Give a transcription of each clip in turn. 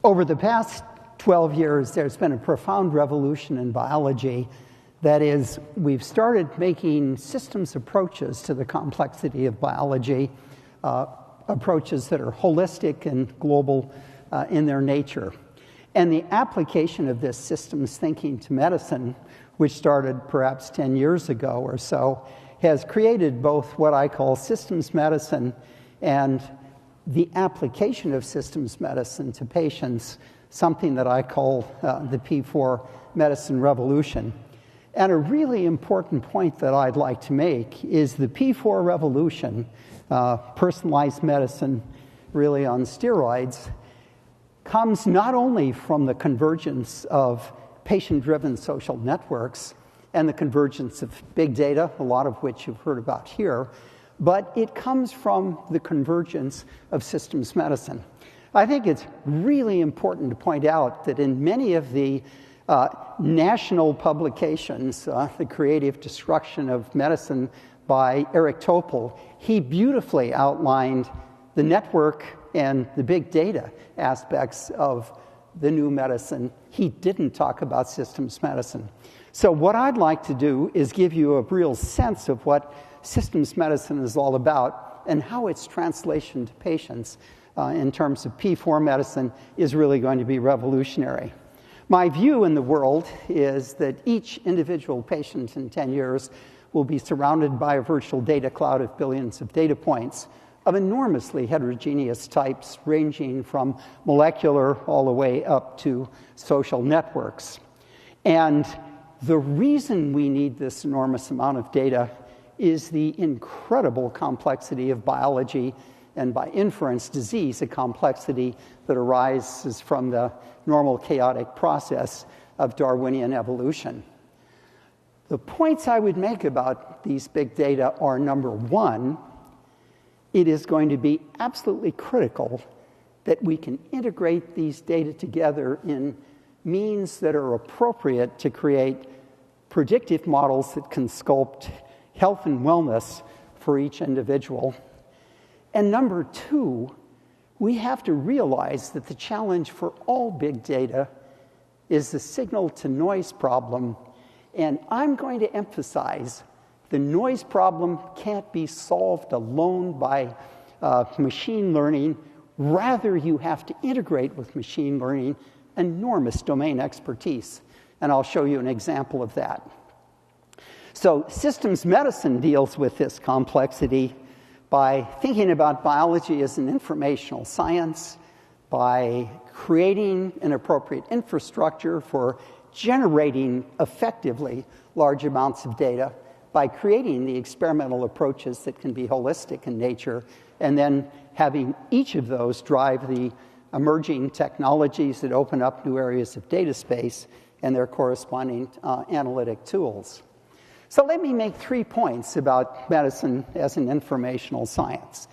Over the past 12 years, there's been a profound revolution in biology. That is, we've started making systems approaches to the complexity of biology, approaches that are holistic and global in their nature. And the application of this systems thinking to medicine, which started perhaps 10 years ago or so, has created both what I call systems medicine and the application of systems medicine to patients, something that I call the P4 medicine revolution. And a really important point that I'd like to make is the P4 revolution, personalized medicine really on steroids, comes not only from the convergence of patient-driven social networks and the convergence of big data, a lot of which you've heard about here, but it comes from the convergence of systems medicine. I think it's really important to point out that in many of the national publications, The Creative Destruction of Medicine by Eric Topol, he beautifully outlined the network and the big data aspects of the new medicine. He didn't talk about systems medicine. So what I'd like to do is give you a real sense of what systems medicine is all about and how its translation to patients in terms of P4 medicine is really going to be revolutionary. My view in the world is that each individual patient in 10 years will be surrounded by a virtual data cloud of billions of data points of enormously heterogeneous types, ranging from molecular all the way up to social networks. And the reason we need this enormous amount of data is the incredible complexity of biology, and by inference, disease, a complexity that arises from the normal chaotic process of Darwinian evolution. The points I would make about these big data are, number one, it is going to be absolutely critical that we can integrate these data together in means that are appropriate to create predictive models that can sculpt health and wellness for each individual. And number two, we have to realize that the challenge for all big data is the signal-to-noise problem. And I'm going to emphasize the noise problem can't be solved alone by machine learning. Rather, you have to integrate with machine learning enormous domain expertise. And I'll show you an example of that. So systems medicine deals with this complexity by thinking about biology as an informational science, by creating an appropriate infrastructure for generating effectively large amounts of data, by creating the experimental approaches that can be holistic in nature, and then having each of those drive the emerging technologies that open up new areas of data space and their corresponding analytic tools. So let me make 3 points about medicine as an informational science.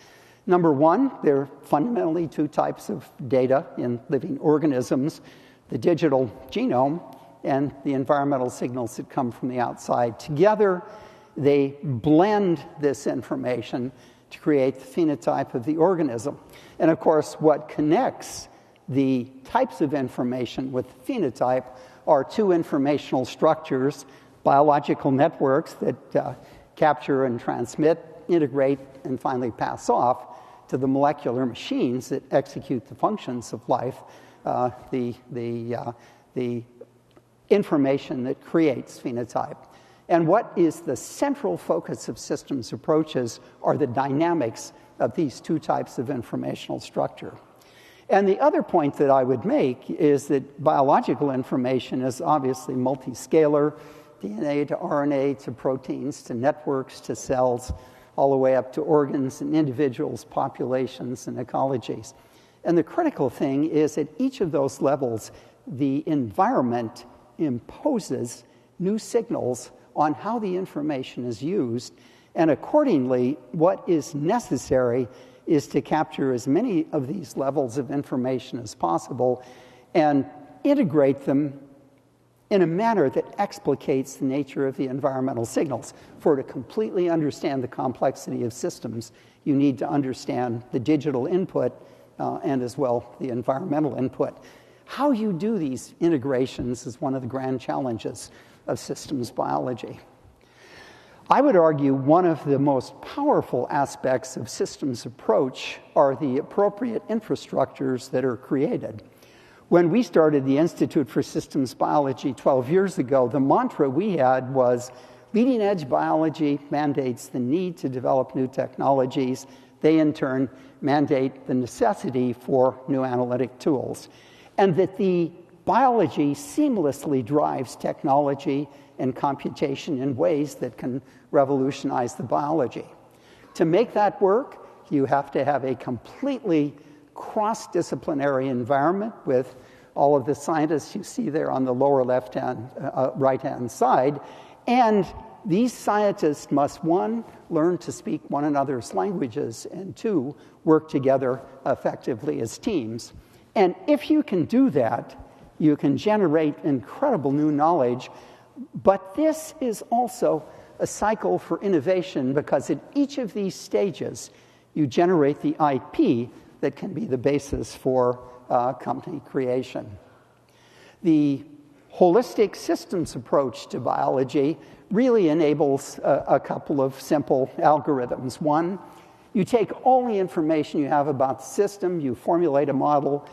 Number one, there are fundamentally 2 types of data in living organisms: the digital genome and the environmental signals that come from the outside. Together, they blend this information to create the phenotype of the organism. And of course, what connects the types of information with the phenotype are 2 informational structures: biological networks that capture and transmit, integrate, and finally pass off to the molecular machines that execute the functions of life, the information that creates phenotype. And what is the central focus of systems approaches are the dynamics of these 2 types of informational structure. And the other point that I would make is that biological information is obviously multiscalar: DNA to RNA to proteins to networks to cells, all the way up to organs and individuals, populations, and ecologies. And the critical thing is at each of those levels, the environment imposes new signals on how the information is used, and accordingly, what is necessary is to capture as many of these levels of information as possible and integrate them in a manner that explicates the nature of the environmental signals. For to completely understand the complexity of systems, you need to understand the digital input and as well the environmental input. How you do these integrations is one of the grand challenges of systems biology. I would argue one of the most powerful aspects of systems approach are the appropriate infrastructures that are created. When we started the Institute for Systems Biology 12 years ago, the mantra we had was leading edge biology mandates the need to develop new technologies. They in turn mandate the necessity for new analytic tools. And that the biology seamlessly drives technology and computation in ways that can revolutionize the biology. To make that work, you have to have a completely cross-disciplinary environment with all of the scientists you see there on the lower right-hand side. And these scientists must, one, learn to speak one another's languages, and two, work together effectively as teams. And if you can do that, you can generate incredible new knowledge. But this is also a cycle for innovation, because at each of these stages, you generate the IP that can be the basis for company creation. The holistic systems approach to biology really enables a couple of simple algorithms. One, you take all the information you have about the system, you formulate a model,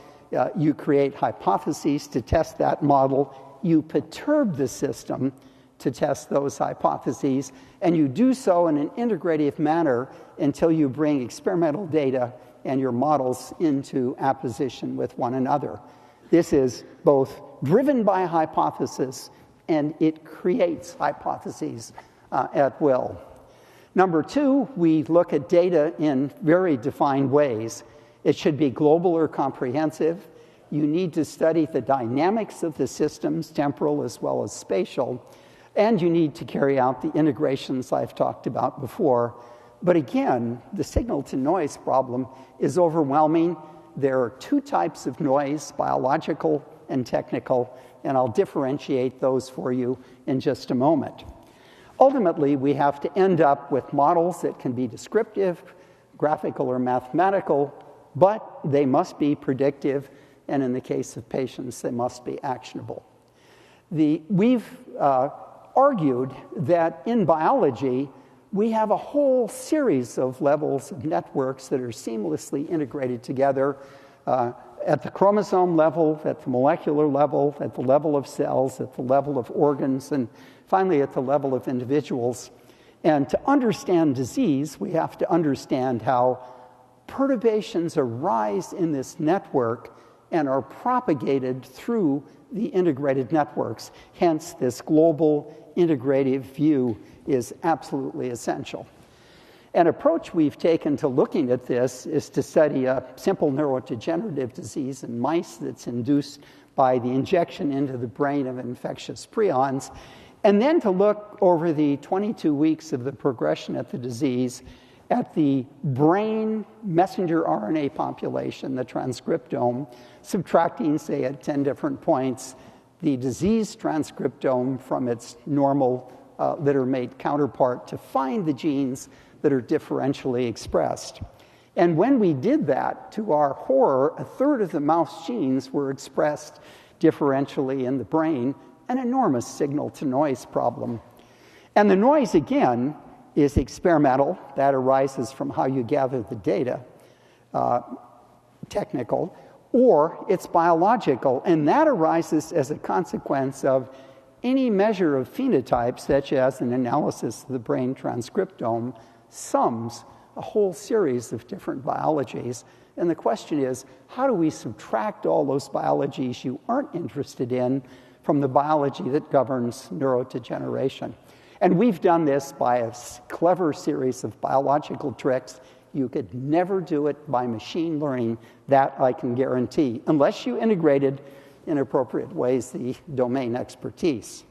you create hypotheses to test that model, you perturb the system to test those hypotheses, and you do so in an integrative manner until you bring experimental data and your models into apposition with one another. This is both driven by a hypothesis, and it creates hypotheses at will. Number two, we look at data in very defined ways. It should be global or comprehensive. You need to study the dynamics of the systems, temporal as well as spatial, and you need to carry out the integrations I've talked about before. But again, the signal-to-noise problem is overwhelming. There are two types of noise, biological and technical, and I'll differentiate those for you in just a moment. Ultimately, we have to end up with models that can be descriptive, graphical, or mathematical, but they must be predictive, and in the case of patients, they must be actionable. We've argued that in biology, we have a whole series of levels of networks that are seamlessly integrated together at the chromosome level, at the molecular level, at the level of cells, at the level of organs, and finally at the level of individuals. And to understand disease, we have to understand how perturbations arise in this network and are propagated through the integrated networks. Hence, this global integrative view is absolutely essential. An approach we've taken to looking at this is to study a simple neurodegenerative disease in mice that's induced by the injection into the brain of infectious prions, and then to look over the 22 weeks of the progression of the disease at the brain messenger RNA population, the transcriptome, subtracting, say, at 10 different points, the disease transcriptome from its normal litter-mate counterpart to find the genes that are differentially expressed. And when we did that, to our horror, a third of the mouse genes were expressed differentially in the brain, an enormous signal-to-noise problem. And the noise, again, is experimental. That arises from how you gather the data, technical, or it's biological, and that arises as a consequence of any measure of phenotype, such as an analysis of the brain transcriptome, sums a whole series of different biologies. And the question is, how do we subtract all those biologies you aren't interested in from the biology that governs neurodegeneration? And we've done this by a clever series of biological tricks. You could never do it by machine learning, that I can guarantee, unless you integrated in appropriate ways the domain expertise.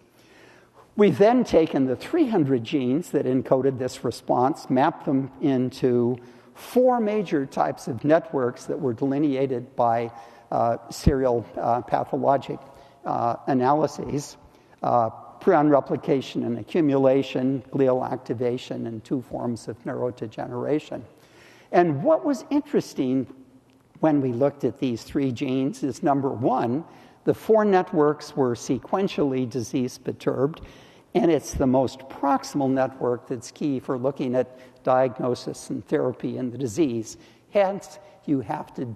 We've then taken the 300 genes that encoded this response, mapped them into 4 major types of networks that were delineated by serial pathologic analyses, prion replication and accumulation, glial activation, and 2 forms of neurodegeneration. And what was interesting when we looked at these 3 genes is, number one, the 4 networks were sequentially disease-perturbed, and it's the most proximal network that's key for looking at diagnosis and therapy in the disease. Hence, you have to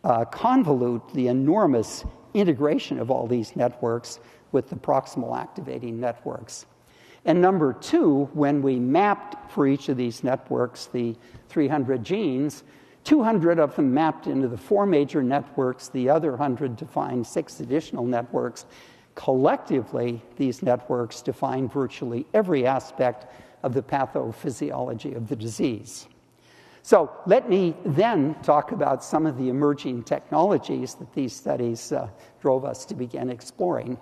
deconvolute the enormous integration of all these networks with the proximal activating networks. And number 2, when we mapped for each of these networks the 300 genes, 200 of them mapped into the 4 major networks, the other 100 defined 6 additional networks. Collectively, these networks define virtually every aspect of the pathophysiology of the disease. So let me then talk about some of the emerging technologies that these studies drove us to begin exploring.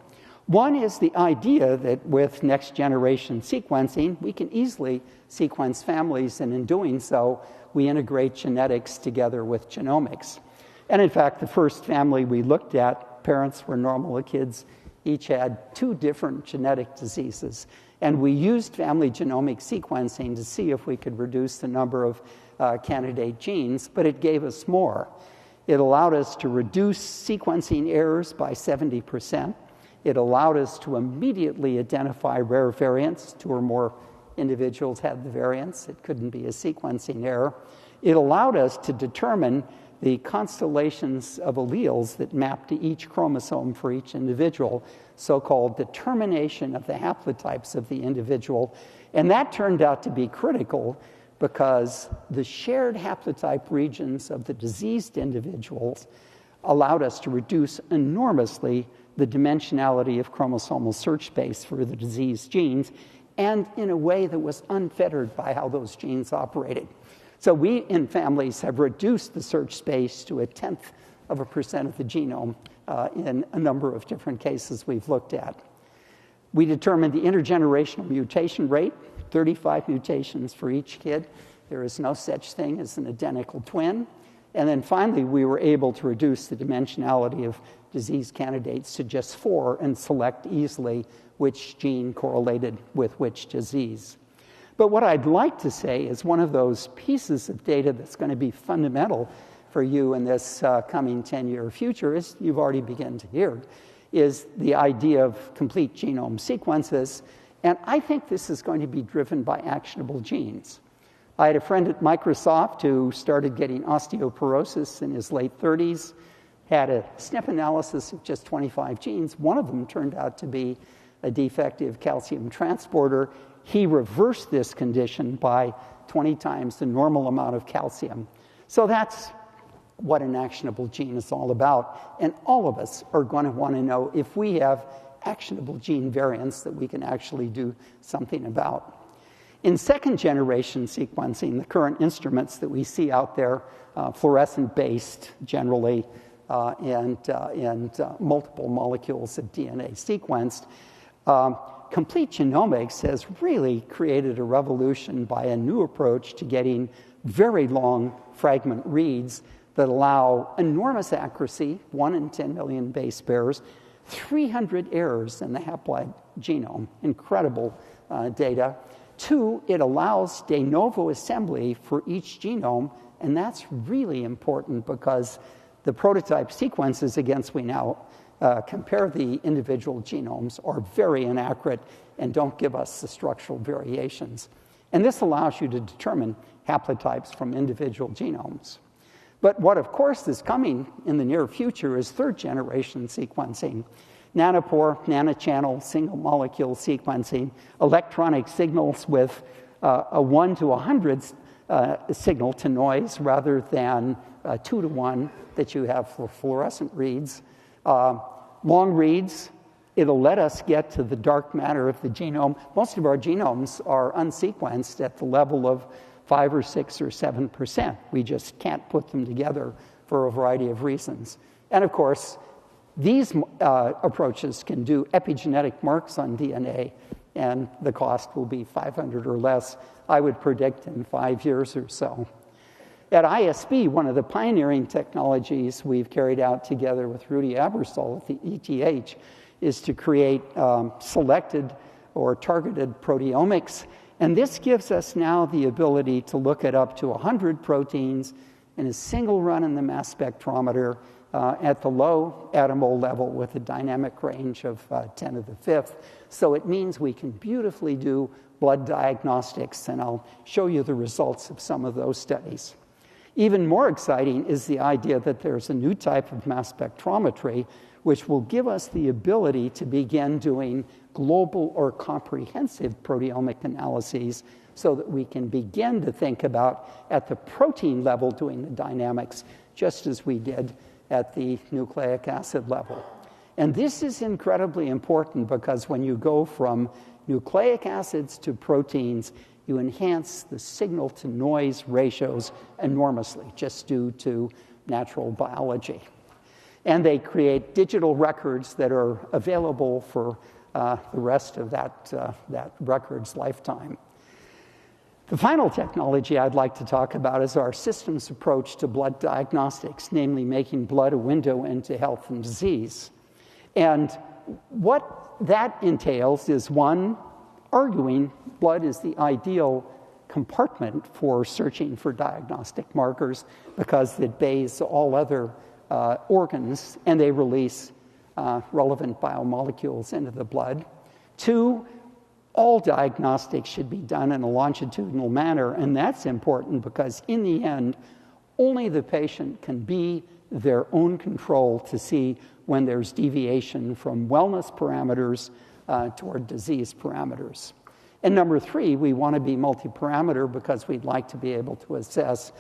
One is the idea that with next-generation sequencing, we can easily sequence families, and in doing so, we integrate genetics together with genomics. And in fact, the first family we looked at, parents were normal, the kids each had 2 different genetic diseases. And we used family genomic sequencing to see if we could reduce the number of candidate genes, but it gave us more. It allowed us to reduce sequencing errors by 70%. It allowed us to immediately identify rare variants. 2 or more individuals had the variants. It couldn't be a sequencing error. It allowed us to determine the constellations of alleles that map to each chromosome for each individual, so-called determination of the haplotypes of the individual. And that turned out to be critical because the shared haplotype regions of the diseased individuals allowed us to reduce enormously the dimensionality of chromosomal search space for the diseased genes, and in a way that was unfettered by how those genes operated. So we, in families, have reduced the search space to 0.1% of the genome in a number of different cases we've looked at. We determined the intergenerational mutation rate, 35 mutations for each kid. There is no such thing as an identical twin. And then finally, we were able to reduce the dimensionality of disease candidates to just 4 and select easily which gene correlated with which disease. But what I'd like to say is one of those pieces of data that's going to be fundamental for you in this coming 10-year future, as you've already begun to hear, is the idea of complete genome sequences. And I think this is going to be driven by actionable genes. I had a friend at Microsoft who started getting osteoporosis in his late 30s, had a SNP analysis of just 25 genes. One of them turned out to be a defective calcium transporter. He reversed this condition by 20 times the normal amount of calcium. So that's what an actionable gene is all about. And all of us are going to want to know if we have actionable gene variants that we can actually do something about. In second-generation sequencing, the current instruments that we see out there, fluorescent-based generally, and multiple molecules of DNA sequenced, complete genomics has really created a revolution by a new approach to getting very long fragment reads that allow enormous accuracy, 1 in 10 million base pairs, 300 errors in the haploid genome, incredible data. 2, it allows de novo assembly for each genome, and that's really important because the prototype sequences against we now compare the individual genomes are very inaccurate and don't give us the structural variations. And this allows you to determine haplotypes from individual genomes. But what, of course, is coming in the near future is third-generation sequencing. Nanopore, nanochannel, single-molecule sequencing, electronic signals with a 1 to 100 signal to noise rather than 2 to 1 that you have for fluorescent reads. Long reads, it'll let us get to the dark matter of the genome. Most of our genomes are unsequenced at the level of 5 or 6 or 7%. We just can't put them together for a variety of reasons. And of course, these approaches can do epigenetic marks on DNA, and the cost will be $500 or less, I would predict, in 5 years or so. At ISB, one of the pioneering technologies we've carried out together with Rudy Abersol at the ETH is to create selected or targeted proteomics. And this gives us now the ability to look at up to 100 proteins in a single run in the mass spectrometer at the low attomole level with a dynamic range of 10 to the fifth. So it means we can beautifully do blood diagnostics, and I'll show you the results of some of those studies. Even more exciting is the idea that there's a new type of mass spectrometry which will give us the ability to begin doing global or comprehensive proteomic analyses so that we can begin to think about, at the protein level, doing the dynamics, just as we did at the nucleic acid level. And this is incredibly important because when you go from nucleic acids to proteins, you enhance the signal-to-noise ratios enormously, just due to natural biology. And they create digital records that are available for the rest of that record's lifetime. The final technology I'd like to talk about is our systems approach to blood diagnostics, namely making blood a window into health and disease. And what that entails is, one, arguing blood is the ideal compartment for searching for diagnostic markers because it bathes all other organs and they release relevant biomolecules into the blood. Two, all diagnostics should be done in a longitudinal manner, and that's important because in the end, only the patient can be their own control to see when there's deviation from wellness parameters toward disease parameters. And number three, we want to be multi-parameter because we'd like to be able to assess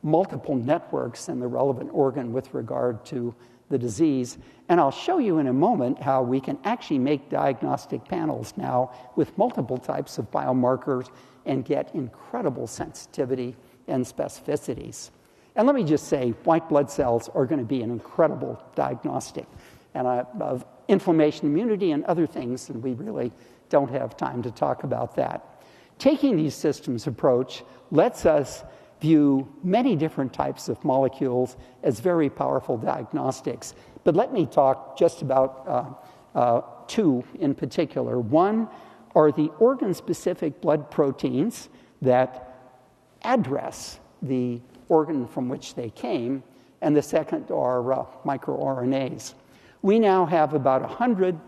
multiple networks in the relevant organ with regard to the disease. And I'll show you in a moment how we can actually make diagnostic panels now with multiple types of biomarkers and get incredible sensitivity and specificities. And let me just say, white blood cells are going to be an incredible diagnostic and of inflammation, immunity, and other things, and we really don't have time to talk about that. Taking these systems approach lets us view many different types of molecules as very powerful diagnostics. But let me talk just about two in particular. One are the organ-specific blood proteins that address the organ from which they came, and the second are microRNAs. We now have about 100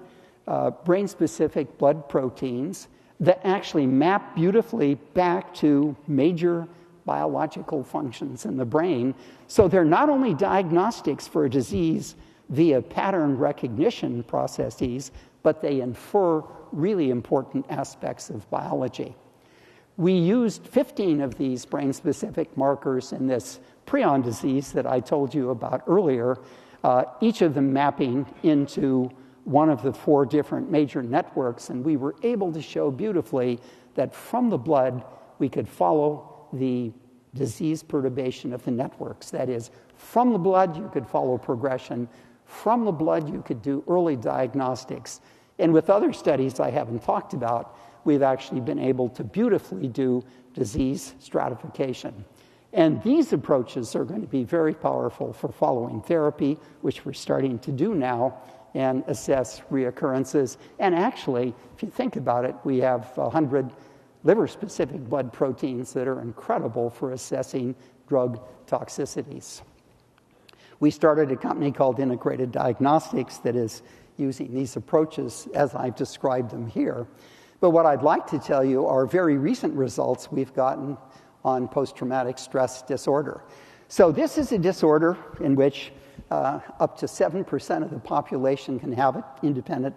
brain-specific blood proteins that actually map beautifully back to major biological functions in the brain. So they're not only diagnostics for a disease via pattern recognition processes, but they infer really important aspects of biology. We used 15 of these brain-specific markers in this prion disease that I told you about earlier, each of them mapping into one of the 4 different major networks, and we were able to show beautifully that from the blood we could follow the disease perturbation of the networks. That is, from the blood you could follow progression, from the blood you could do early diagnostics, and with other studies I haven't talked about, we've actually been able to beautifully do disease stratification. And these approaches are going to be very powerful for following therapy, which we're starting to do now, and assess reoccurrences. And actually, if you think about it, we have 100 liver-specific blood proteins that are incredible for assessing drug toxicities. We started a company called Integrated Diagnostics that is using these approaches as I've described them here. But what I'd like to tell you are very recent results we've gotten on post-traumatic stress disorder. So this is a disorder in which up to 7% of the population can have it, independent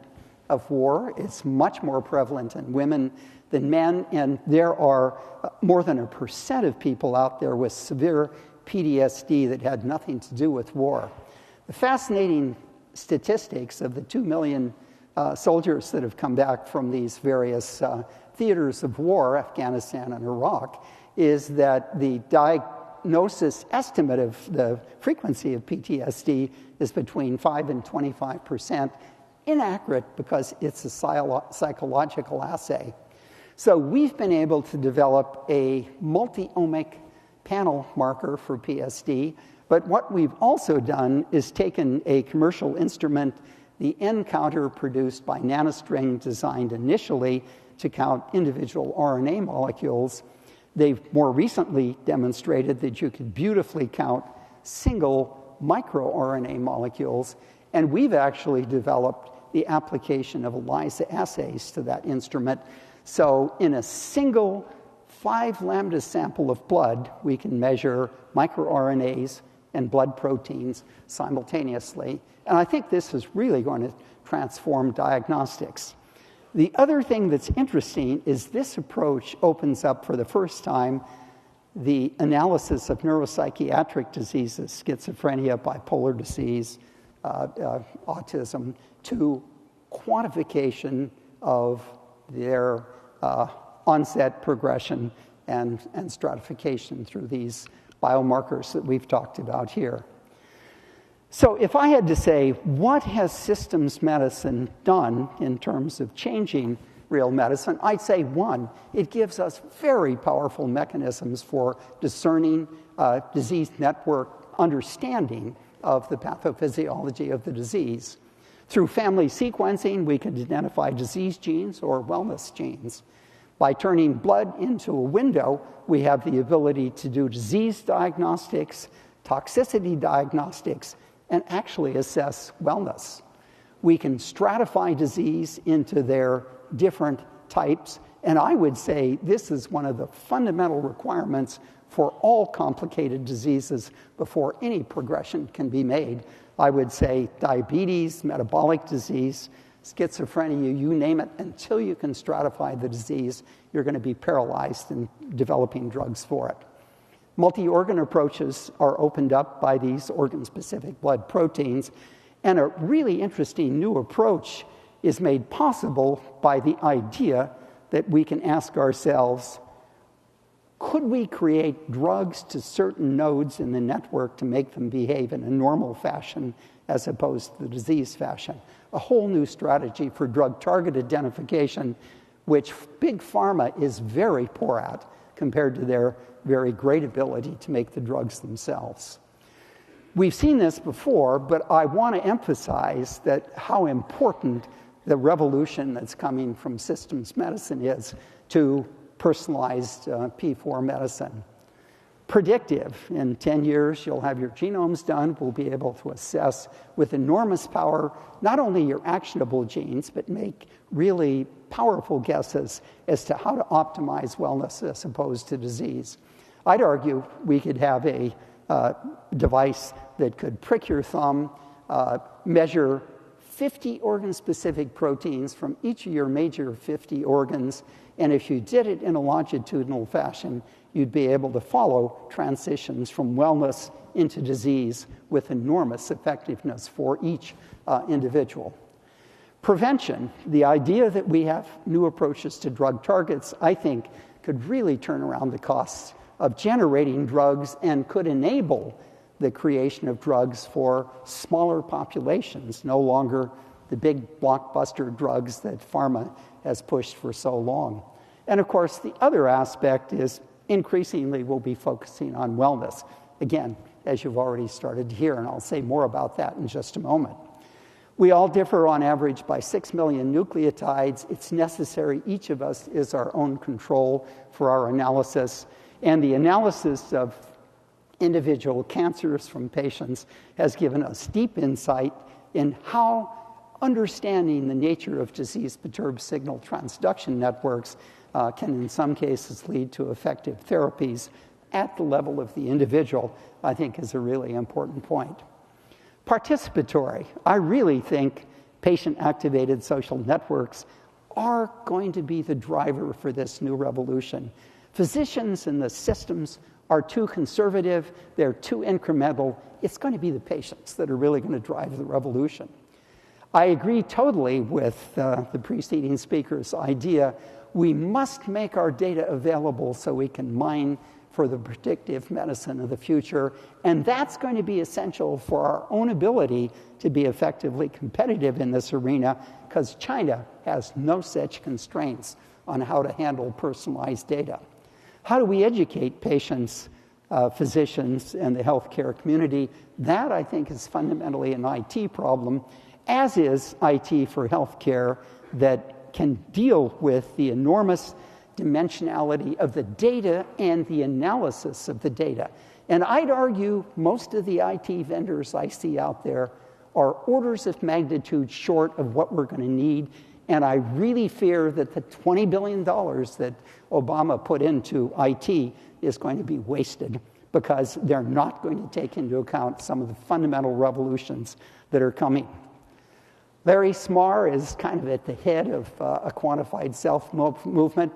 of war. It's much more prevalent in women than men, and there are more than 1% of people out there with severe PTSD that had nothing to do with war. The fascinating statistics of the 2 million soldiers that have come back from these various theaters of war, Afghanistan and Iraq, is that the diagnosis estimate of the frequency of PTSD is between 5 and 25%. Inaccurate because it's a psychological assay. So we've been able to develop a multi-omic panel marker for PSD, but what we've also done is taken a commercial instrument, the N counter produced by NanoString, designed initially to count individual RNA molecules. They've more recently demonstrated that you could beautifully count single microRNA molecules, and we've actually developed the application of ELISA assays to that instrument. So in a single 5 lambda sample of blood, we can measure microRNAs and blood proteins simultaneously. And I think this is really going to transform diagnostics. The other thing that's interesting is this approach opens up for the first time the analysis of neuropsychiatric diseases, schizophrenia, bipolar disease, autism, to quantification of their onset, progression, and stratification through these biomarkers that we've talked about here. So if I had to say, what has systems medicine done in terms of changing real medicine, I'd say one, it gives us very powerful mechanisms for discerning disease network understanding of the pathophysiology of the disease. Through family sequencing, we can identify disease genes or wellness genes. By turning blood into a window, we have the ability to do disease diagnostics, toxicity diagnostics, and actually assess wellness. We can stratify disease into their different types, and I would say this is one of the fundamental requirements for all complicated diseases before any progression can be made. I would say diabetes, metabolic disease, schizophrenia, you name it, until you can stratify the disease, you're going to be paralyzed in developing drugs for it. Multi-organ approaches are opened up by these organ-specific blood proteins, and a really interesting new approach is made possible by the idea that we can ask ourselves, could we create drugs to certain nodes in the network to make them behave in a normal fashion as opposed to the disease fashion? A whole new strategy for drug target identification, which big pharma is very poor at compared to their very great ability to make the drugs themselves. We've seen this before, but I want to emphasize that how important the revolution that's coming from systems medicine is to personalized P4 medicine. Predictive. In 10 years, you'll have your genomes done. We'll be able to assess with enormous power not only your actionable genes, but make really powerful guesses as to how to optimize wellness as opposed to disease. I'd argue we could have a device that could prick your thumb, measure 50 organ-specific proteins from each of your major 50 organs, and if you did it in a longitudinal fashion, you'd be able to follow transitions from wellness into disease with enormous effectiveness for each individual. Prevention, the idea that we have new approaches to drug targets, I think, could really turn around the costs of generating drugs and could enable the creation of drugs for smaller populations, no longer the big blockbuster drugs that pharma has pushed for so long. And of course, the other aspect is increasingly we'll be focusing on wellness. Again, as you've already started to hear, and I'll say more about that in just a moment. We all differ on average by 6 million nucleotides. It's necessary each of us is our own control for our analysis. And the analysis of individual cancers from patients has given us deep insight in how understanding the nature of disease-perturbed signal transduction networks can in some cases lead to effective therapies at the level of the individual, I think is a really important point. Participatory. I really think patient-activated social networks are going to be the driver for this new revolution. Physicians and the systems are too conservative, they're too incremental. It's going to be the patients that are really going to drive the revolution. I agree totally with the preceding speaker's idea. We must make our data available so we can mine for the predictive medicine of the future, and that's going to be essential for our own ability to be effectively competitive in this arena, because China has no such constraints on how to handle personalized data. How do we educate patients, physicians, and the healthcare community? That, I think, is fundamentally an IT problem, as is IT for healthcare that can deal with the enormous dimensionality of the data and the analysis of the data. And I'd argue most of the IT vendors I see out there are orders of magnitude short of what we're going to need. And I really fear that the $20 billion that Obama put into IT is going to be wasted because they're not going to take into account some of the fundamental revolutions that are coming. Larry Smarr is kind of at the head of a quantified self movement.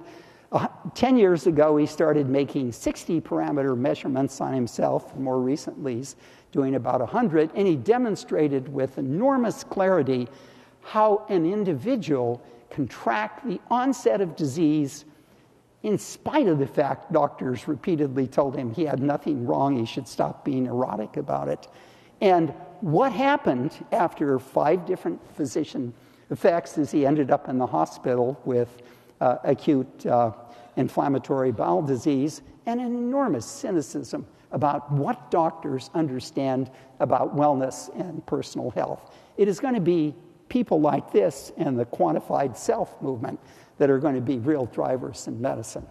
10 years ago, he started making 60-parameter measurements on himself. More recently, he's doing about 100. And he demonstrated with enormous clarity how an individual can track the onset of disease in spite of the fact doctors repeatedly told him he had nothing wrong, he should stop being neurotic about it. And what happened after 5 different physician effects is he ended up in the hospital with acute inflammatory bowel disease and an enormous cynicism about what doctors understand about wellness and personal health. It is going to be people like this and the quantified self movement that are going to be real drivers in medicine.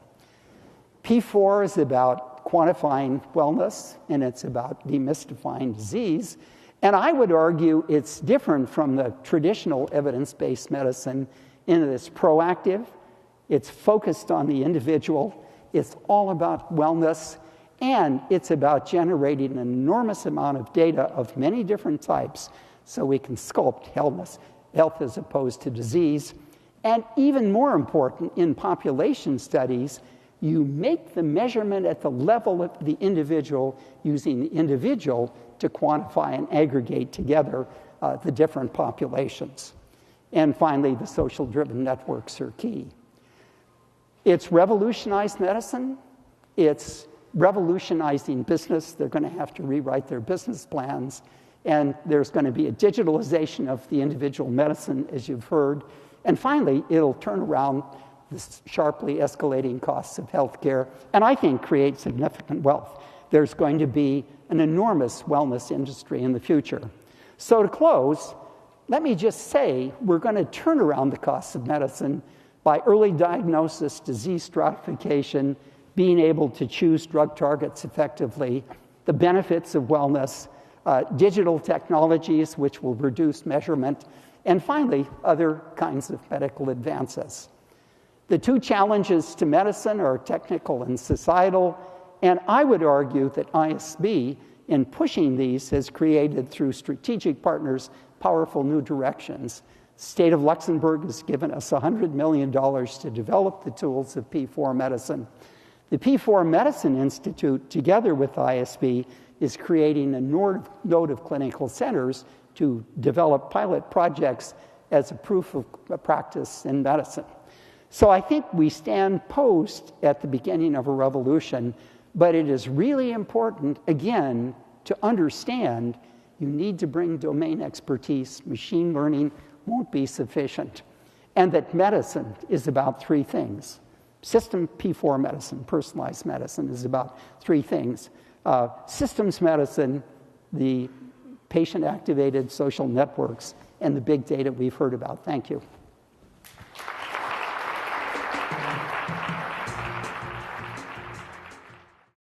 P4 is about quantifying wellness, and it's about demystifying disease. And I would argue it's different from the traditional evidence-based medicine in that it's proactive, it's focused on the individual, it's all about wellness, and it's about generating an enormous amount of data of many different types so we can sculpt health as opposed to disease. And even more important, in population studies, you make the measurement at the level of the individual using the individual to quantify and aggregate together the different populations. And finally, the social-driven networks are key. It's revolutionized medicine. It's revolutionizing business. They're going to have to rewrite their business plans. And there's going to be a digitalization of the individual medicine, as you've heard. And finally, it'll turn around the sharply escalating costs of healthcare, and I think create significant wealth. There's going to be an enormous wellness industry in the future. So to close, let me just say we're going to turn around the costs of medicine by early diagnosis, disease stratification, being able to choose drug targets effectively, the benefits of wellness, digital technologies which will reduce measurement, and finally, other kinds of medical advances. The 2 challenges to medicine are technical and societal, and I would argue that ISB, in pushing these, has created, through strategic partners, powerful new directions. The state of Luxembourg has given us $100 million to develop the tools of P4 medicine. The P4 Medicine Institute, together with ISB, is creating a node of clinical centers to develop pilot projects as a proof of practice in medicine. So I think we stand poised at the beginning of a revolution, but it is really important, again, to understand you need to bring domain expertise. Machine learning won't be sufficient. And that medicine is about 3 things. System P4 medicine, personalized medicine, is about 3 things. Systems medicine, the patient-activated social networks, and the big data we've heard about. Thank you.